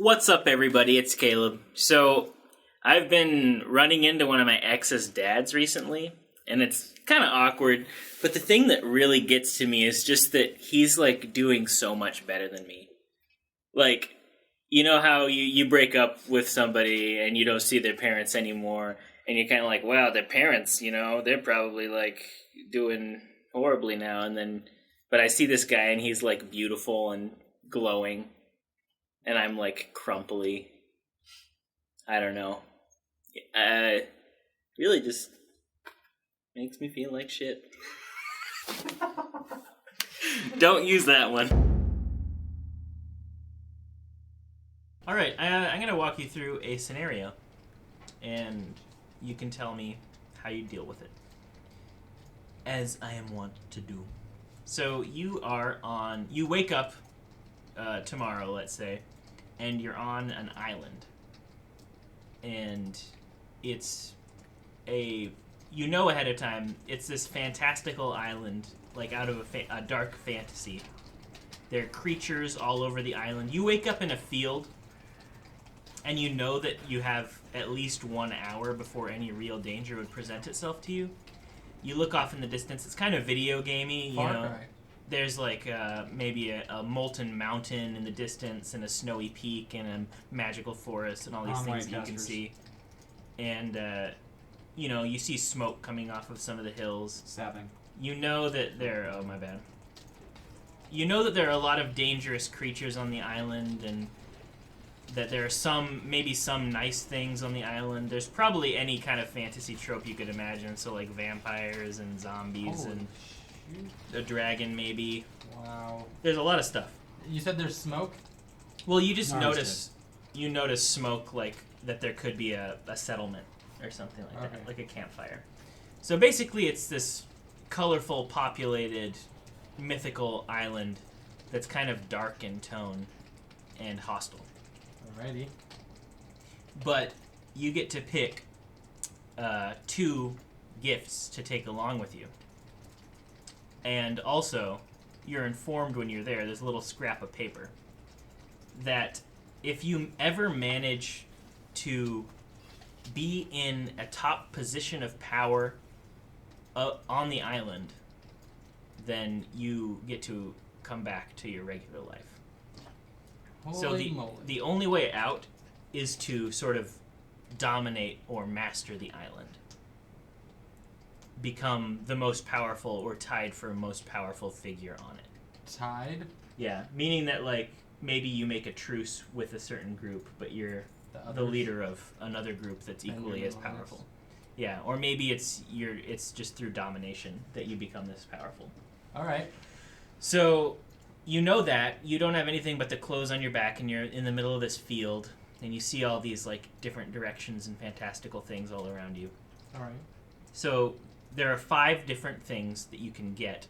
What's up, everybody? It's Caleb. So, I've been running into one of my ex's dads recently, and it's kind of awkward, but the thing that really gets to me is just that he's, like, doing so much better than me. Like, you know how you break up with somebody and you don't see their parents anymore, and you're kind of like, wow, their parents, you know, they're probably, like, doing horribly now, and then, but I see this guy and he's, like, beautiful and glowing. And I'm, like, crumply. I don't know. Really just makes me feel like shit. Don't use that one. Alright, I'm going to walk you through a scenario. And you can tell me how you deal with it. As I am wont to do. So you wake up tomorrow, let's say, and you're on an island, and it's ahead of time, it's this fantastical island, like out of a dark fantasy. There are creatures all over the island. You wake up in a field, and you know that you have at least 1 hour before any real danger would present itself to you. You look off in the distance. It's kind of video gamey, you know. There's like maybe a molten mountain in the distance and a snowy peak and a magical forest and all these things that you can see. And, you see smoke coming off of some of the hills. Stabbing. You know that oh my bad. You know that there are a lot of dangerous creatures on the island and that there are maybe some nice things on the island. There's probably any kind of fantasy trope you could imagine, so like vampires and zombies and a dragon, maybe. Wow. There's a lot of stuff. You said there's smoke? Well, you just notice smoke, like that there could be a settlement or something like that, like a campfire. So basically it's this colorful, populated, mythical island that's kind of dark in tone and hostile. Alrighty. But you get to pick 2 gifts to take along with you. And also, you're informed when you're there's a little scrap of paper, that if you ever manage to be in a top position of power on the island, then you get to come back to your regular life. Holy moly. The only way out is to sort of dominate or master the island. Become the most powerful or tied for most powerful figure on it. Tied? Yeah, meaning that, like, maybe you make a truce with a certain group, but you're the leader of another group that's equally as powerful. Yeah, or maybe it's just through domination that you become this powerful. Alright. So, you know that. You don't have anything but the clothes on your back, and you're in the middle of this field, and you see all these, like, different directions and fantastical things all around you. Alright. So, there are 5 different things that you can get,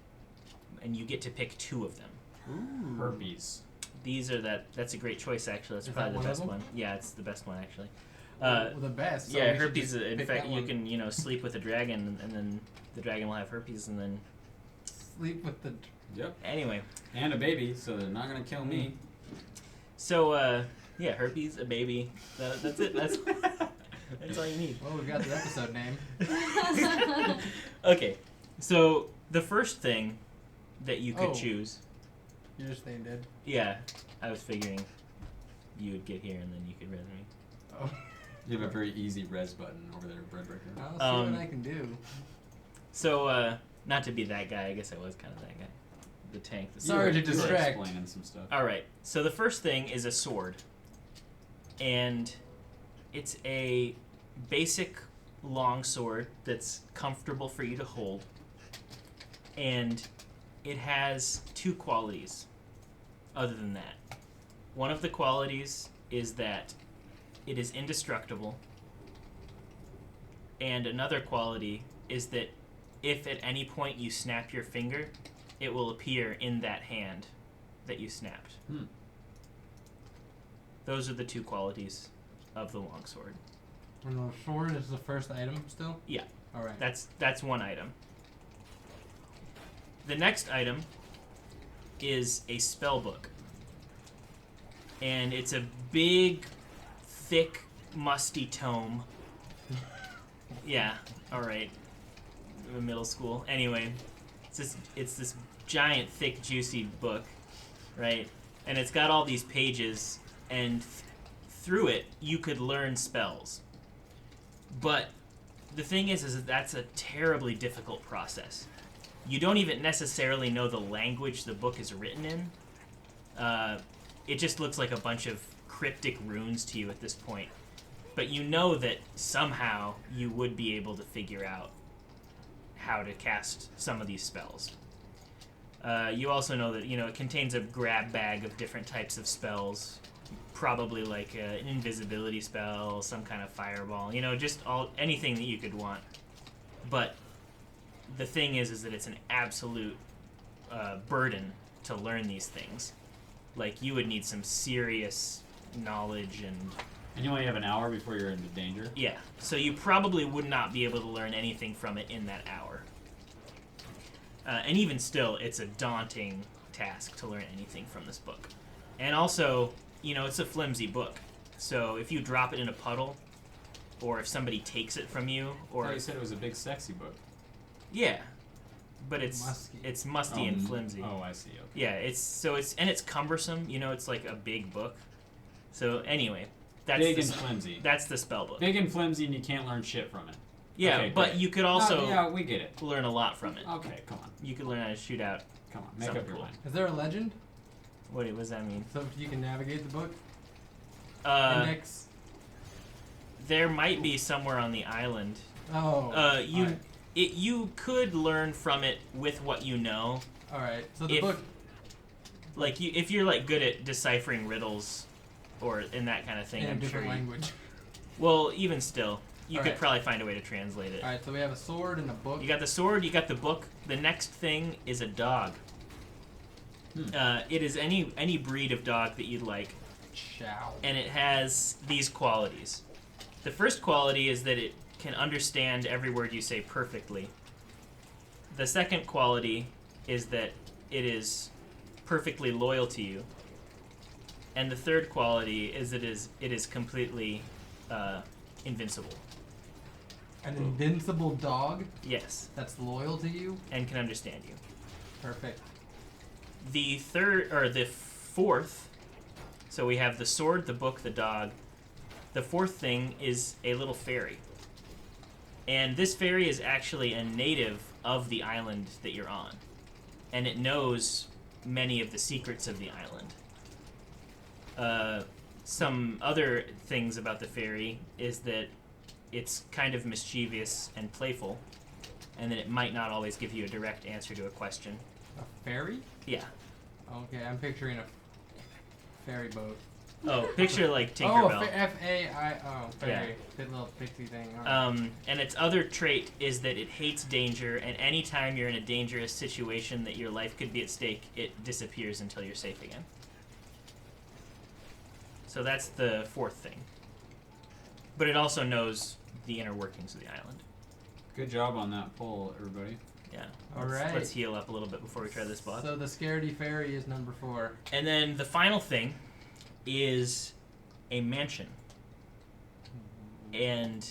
and you get to pick 2 of them. Ooh. Herpes. That's a great choice, actually. That's probably the best one. Yeah, it's the best one, actually. The best. So yeah, herpes. In fact, you can sleep with a dragon, and then the dragon will have herpes, and then sleep with the. Yep. Anyway. And a baby, so they're not gonna kill me. So, herpes, a baby. That's it. That's all you need. Well, we've got the episode name. Okay, so the first thing that you could choose. You're just staying dead. Yeah, I was figuring you would get here and then you could res me. Oh. You have a very easy res button over there, Breadbreaker. I'll see what I can do. So, not to be that guy, I guess I was kind of that guy. The tank. Sorry to distract. Explaining some stuff. Alright, so the first thing is a sword. And it's a basic long sword that's comfortable for you to hold. And it has 2 qualities other than that. One of the qualities is that it is indestructible. And another quality is that if at any point you snap your finger, it will appear in that hand that you snapped. Those are the 2 qualities of the longsword. And the sword is the first item still? Yeah. Alright. That's one item. The next item is a spell book. and it's a big, thick, musty tome. Yeah, all right. Middle school. Anyway, it's this giant, thick, juicy book, right? And it's got all these pages, and through it you could learn spells. But the thing is that that's a terribly difficult process. You don't even necessarily know the language the book is written in. It just looks like a bunch of cryptic runes to you at this point. But you know that somehow you would be able to figure out how to cast some of these spells. You also know that, it contains a grab bag of different types of spells. Probably like an invisibility spell, some kind of fireball, just anything that you could want. But the thing is that it's an absolute burden to learn these things. Like, you would need some serious knowledge and you only have an hour before you're into danger? Yeah, so you probably would not be able to learn anything from it in that hour. And even still, it's a daunting task to learn anything from this book. And also, it's a flimsy book. So if you drop it in a puddle, or if somebody takes it from you, I thought you said it was a big, sexy book. Yeah, but it's musty and Oh, flimsy. Oh, I see. Okay. Yeah, it's cumbersome. It's like a big book. So anyway, that's Big and flimsy. That's the spell book. Big and flimsy, and you can't learn shit from it. Yeah, Okay, but great. you could also yeah, we get it. learn a lot from it. Okay, come on. You could learn how to shoot out. Come on, make Something up your cool. mind. Is there a legend? What does that mean? So you can navigate the book? Index. There might be somewhere on the island. Oh. Alright. You could learn from it with what you know. Alright, so the book... Like, if you're, like, good at deciphering riddles or in that kind of thing, in a I'm different sure language. Well, even still, you could Alright. probably find a way to translate it. Alright, so we have a sword and a book. You got the sword, you got the book. The next thing is a dog. It is any breed of dog that you'd like. Chow. And it has these qualities. The first quality is that it can understand every word you say perfectly. The second quality is that it is perfectly loyal to you. And the third quality is that it is completely invincible. An invincible dog Yes, that's loyal to you? and can understand you. Perfect. The fourth, so we have the sword, the book, the dog. The fourth thing is a little fairy. And this fairy is actually a native of the island that you're on. And it knows many of the secrets of the island. Some other things about the fairy is that it's kind of mischievous and playful, and that it might not always give you a direct answer to a question. A ferry? Yeah. Okay, I'm picturing a ferry boat. Oh, picture like Oh, Tinkerbell. F-A-I... Oh, ferry. Yeah. That little pixie thing. Alright. And its other trait is that it hates danger, and anytime you're in a dangerous situation that your life could be at stake, it disappears until you're safe again. So that's the fourth thing. But it also knows the inner workings of the island. Good job on that poll, everybody. Yeah. Alright. Let's heal up a little bit before we try this boss. So the scaredy fairy is number 4. And then the final thing is a mansion. And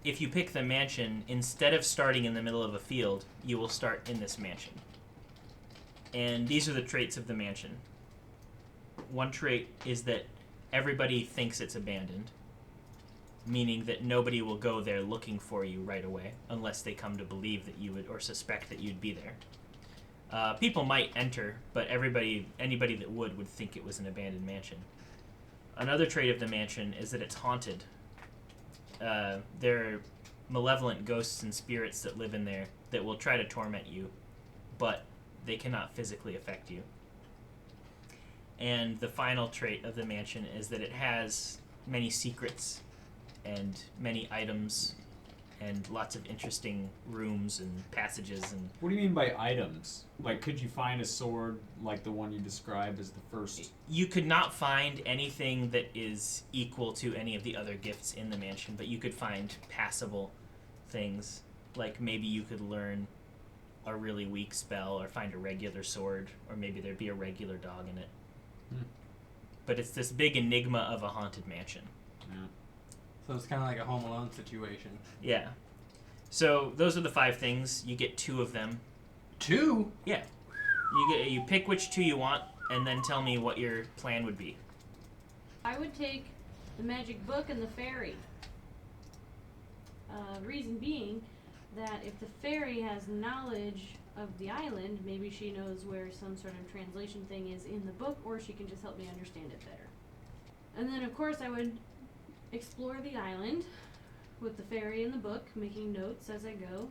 if you pick the mansion, instead of starting in the middle of a field, you will start in this mansion. And these are the traits of the mansion. One trait is that everybody thinks it's abandoned, meaning that nobody will go there looking for you right away unless they come to believe that you would or suspect that you'd be there. People might enter, but anybody that would think it was an abandoned mansion. Another trait of the mansion is that it's haunted. There are malevolent ghosts and spirits that live in there that will try to torment you, but they cannot physically affect you. And the final trait of the mansion is that it has many secrets and many items and lots of interesting rooms and passages. And What do you mean by items? Like, could you find a sword like the one you described as the first? you could not find anything that is equal to any of the other gifts in the mansion, but you could find passable things. Like maybe you could learn a really weak spell or find a regular sword, or maybe there'd be a regular dog in it. but it's this big enigma of a haunted mansion. Yeah. So it's kind of like a Home Alone situation. Yeah. So those are the 5 things. You get 2 of them. 2? Yeah. You pick which 2 you want, and then tell me what your plan would be. I would take the magic book and the fairy. Reason being that if the fairy has knowledge of the island, maybe she knows where some sort of translation thing is in the book, or she can just help me understand it better. And then, of course, I would explore the island with the fairy in the book, making notes as I go,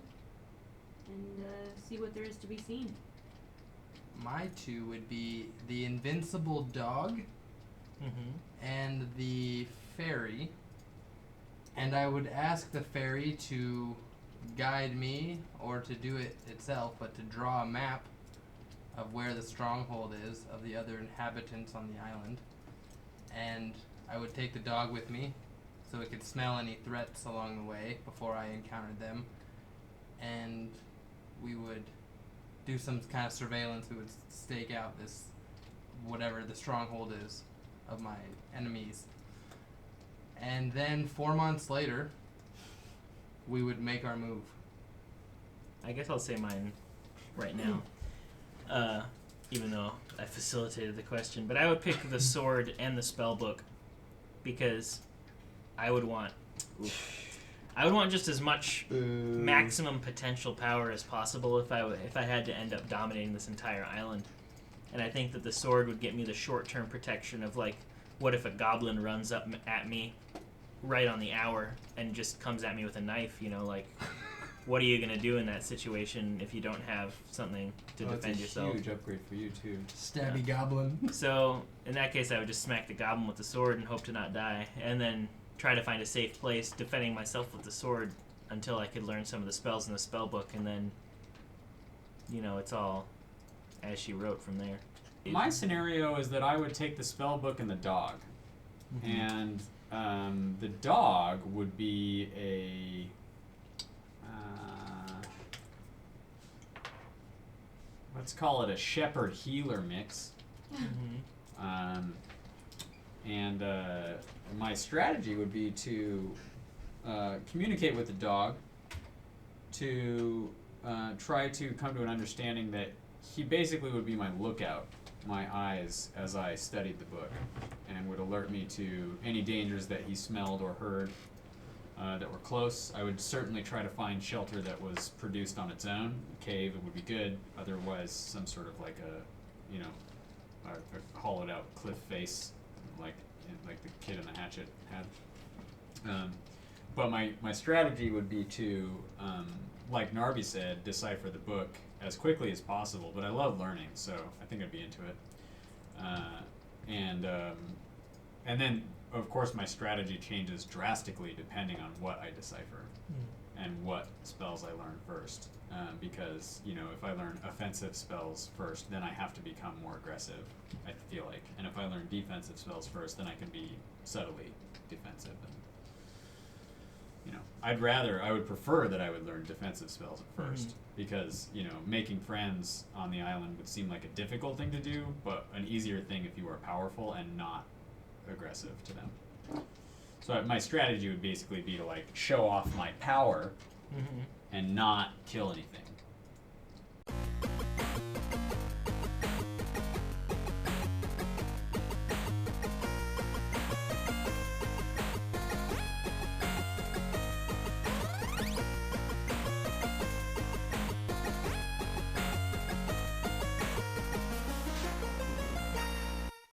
and see what there is to be seen. My 2 would be the invincible dog and the fairy. And I would ask the fairy to guide me, or to do it itself, but to draw a map of where the stronghold is of the other inhabitants on the island. And I would take the dog with me so it could smell any threats along the way before I encountered them. And we would do some kind of surveillance. We would stake out this, whatever the stronghold is of my enemies. And then 4 months later, we would make our move. I guess I'll say mine right now, even though I facilitated the question. But I would pick the sword and the spell book because I would want just as much maximum potential power as possible if I had to end up dominating this entire island. And I think that the sword would get me the short-term protection of, like, what if a goblin runs up at me right on the hour and just comes at me with a knife, you know, like, what are you going to do in that situation if you don't have something to defend yourself? It's a huge upgrade for you, too. Stabby goblin. So, in that case, I would just smack the goblin with the sword and hope to not die, and then try to find a safe place defending myself with the sword until I could learn some of the spells in the spell book, and then, you know, it's all as she wrote from there. My scenario is that I would take the spell book and the dog. And the dog would be a... let's call it a shepherd-healer mix. And my strategy would be to communicate with the dog to try to come to an understanding that he basically would be my lookout, my eyes, as I studied the book, and would alert me to any dangers that he smelled or heard that were close. I would certainly try to find shelter that was produced on its own. A cave, it would be good. Otherwise, some sort of like a, you know, a hollowed out cliff face, like the kid in the hatchet had. But my strategy would be to, like Narvi said, decipher the book as quickly as possible. But I love learning, so I think I'd be into it. And then, of course, my strategy changes drastically depending on what I decipher and what spells I learn first. Because, you know, if I learn offensive spells first, then I have to become more aggressive, I feel like. And if I learn defensive spells first, then I can be subtly defensive. And, you know, I would prefer that I would learn defensive spells at first. Because, you know, making friends on the island would seem like a difficult thing to do, but an easier thing if you are powerful and not aggressive to them. So my strategy would basically be to, like, show off my power and not kill anything.